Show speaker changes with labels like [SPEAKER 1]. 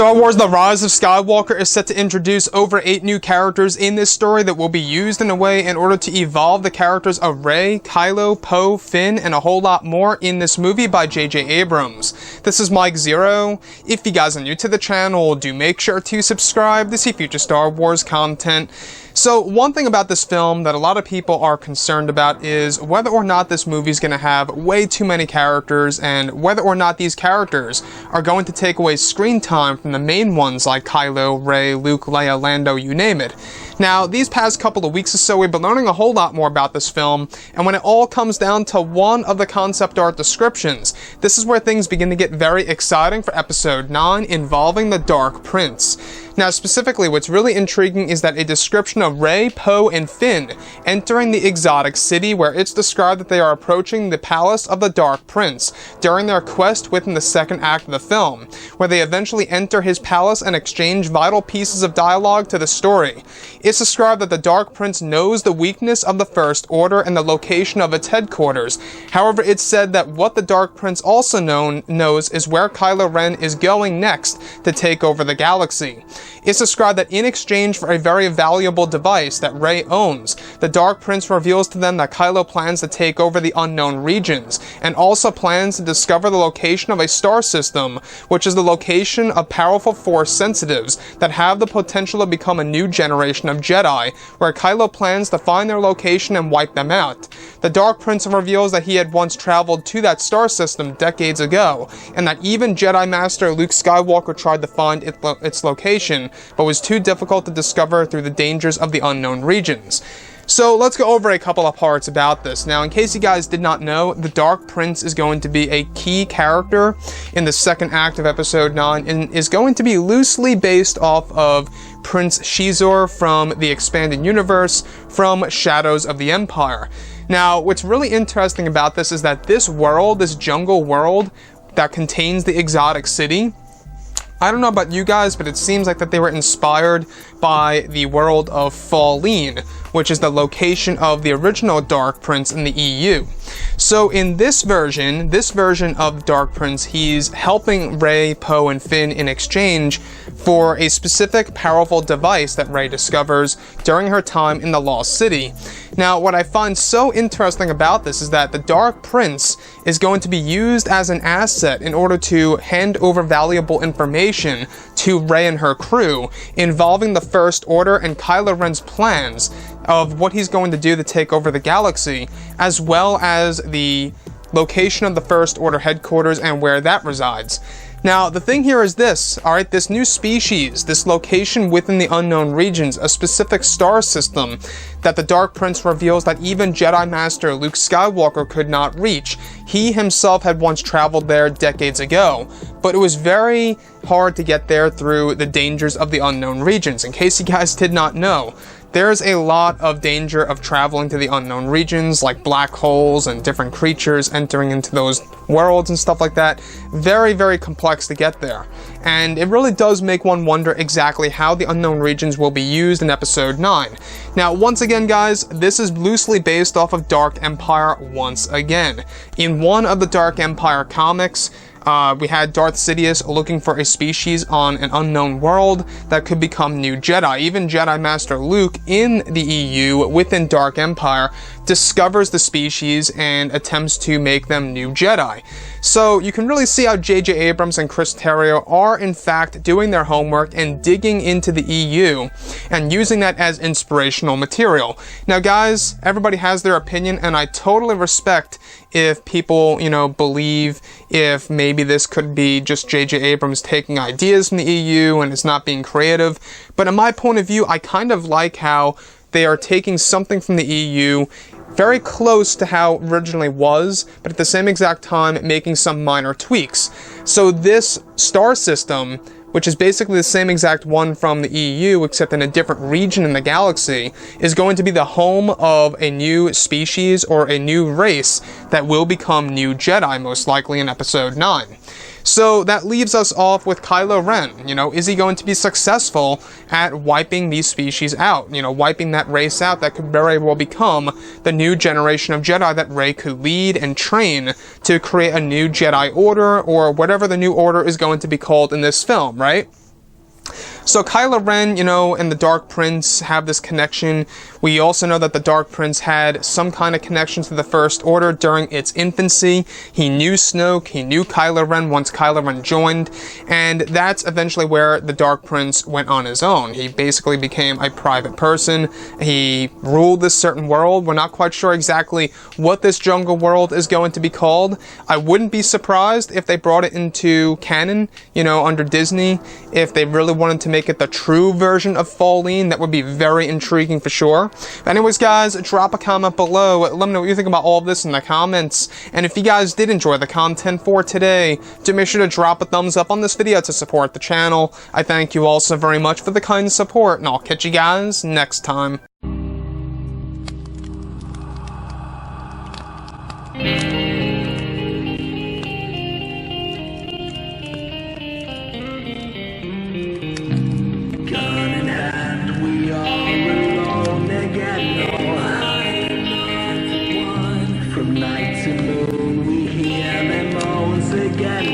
[SPEAKER 1] Star Wars The Rise of Skywalker is set to introduce over 8 new characters in this story that will be used in a way in order to evolve the characters of Rey, KYLO, Poe, Finn, and a whole lot more in this movie by J.J. Abrams. This is Mike Zero. If you guys are new to the channel, do make sure to subscribe to see future Star Wars content. So one thing about this film that a lot of people are concerned about is whether or not this movie is going to have way too many characters and whether or not these characters are going to take away screen time from the main ones like Kylo, Rey, Luke, Leia, Lando, you name it. Now, these past couple of weeks or so, we've been learning a whole lot more about this film, and when it all comes down to one of the concept art descriptions, this is where things begin to get very exciting for Episode 9 involving the Dark Prince. Now, specifically, what's really intriguing is that a description of Rey, Poe, and Finn entering the exotic city where it's described that they are approaching the palace of the Dark Prince during their quest within the second act of the film, where they eventually enter his palace and exchange vital pieces of dialogue to the story. It's described that the Dark Prince knows the weakness of the First Order and the location of its headquarters. However, it's said that what the Dark Prince also knows is where Kylo Ren is going next to take over the galaxy. It's described that in exchange for a very valuable device that Rey owns, the Dark Prince reveals to them that Kylo plans to take over the unknown regions, and also plans to discover the location of a star system, which is the location of powerful Force sensitives that have the potential to become a new generation of Jedi, where Kylo plans to find their location and wipe them out. The Dark Prince reveals that he had once traveled to that star system decades ago, and that even Jedi Master Luke Skywalker tried to find its location, but was too difficult to discover through the dangers of the unknown regions. So let's go over a couple of parts about this. Now, in case you guys did not know, the Dark Prince is going to be a key character in the second act of Episode 9 and is going to be loosely based off of Prince Xizor from the Expanded Universe from Shadows of the Empire. Now, what's really interesting about this is that this world, this jungle world that contains the exotic city, I don't know about you guys, but it seems like that they were inspired by the world of Falleen, which is the location of the original Dark Prince in the EU. So in this version of Dark Prince, he's helping Rey, Poe, and Finn in exchange for a specific powerful device that Rey discovers during her time in the Lost City. Now, what I find so interesting about this is that the Dark Prince is going to be used as an asset in order to hand over valuable information to Rey and her crew involving the First Order and Kylo Ren's plans of what he's going to do to take over the galaxy, as well as the location of the First Order headquarters and where that resides. Now, the thing here is this, alright, this new species, this location within the unknown regions, a specific star system that the Dark Prince reveals that even Jedi Master Luke Skywalker could not reach. He himself had once traveled there decades ago, but it was very hard to get there through the dangers of the unknown regions. In case you guys did not know, there's a lot of danger of traveling to the unknown regions, like black holes and different creatures entering into those worlds and stuff like that. Very, very complex to get there. And it really does make one wonder exactly how the unknown regions will be used in Episode 9. Now, once again, guys, this is loosely based off of Dark Empire once again. In one of the Dark Empire comics, we had Darth Sidious looking for a species on an unknown world that could become new Jedi. Even Jedi Master Luke in the EU within Dark Empire discovers the species and attempts to make them new Jedi. So you can really see how J.J. Abrams and Chris Terrio are in fact doing their homework and digging into the EU and using that as inspirational material. Now guys, everybody has their opinion, and I totally respect if people, believe if maybe this could be just J.J. Abrams taking ideas from the EU and it's not being creative. But in my point of view, I kind of like how they are taking something from the EU very close to how it originally was, but at the same exact time making some minor tweaks. So this star system, which is basically the same exact one from the EU, except in a different region in the galaxy, is going to be the home of a new species or a new race that will become new Jedi, most likely in Episode 9. So that leaves us off with Kylo Ren. Is he going to be successful at wiping these species out? Wiping that race out that could very well become the new generation of Jedi that Rey could lead and train to create a new Jedi Order, or whatever the new order is going to be called in this film, right? So Kylo Ren, you know, and the Dark Prince have this connection. We also know that the Dark Prince had some kind of connection to the First Order during its infancy. He knew Snoke, he knew Kylo Ren once Kylo Ren joined, and that's eventually where the Dark Prince went on his own. He basically became a private person. He ruled this certain world. We're not quite sure exactly what this jungle world is going to be called. I wouldn't be surprised if they brought it into canon, you know, under Disney. If they really wanted to make it the true version of Falleen, that would be very intriguing for sure. But anyways, guys, drop a comment below. Let me know what you think about all of this in the comments. And if you guys did enjoy the content for today, do make sure to drop a thumbs up on this video to support the channel. I thank you all so very much for the kind support, and I'll catch you guys next time.
[SPEAKER 2] From night to moon, we hear them moans again.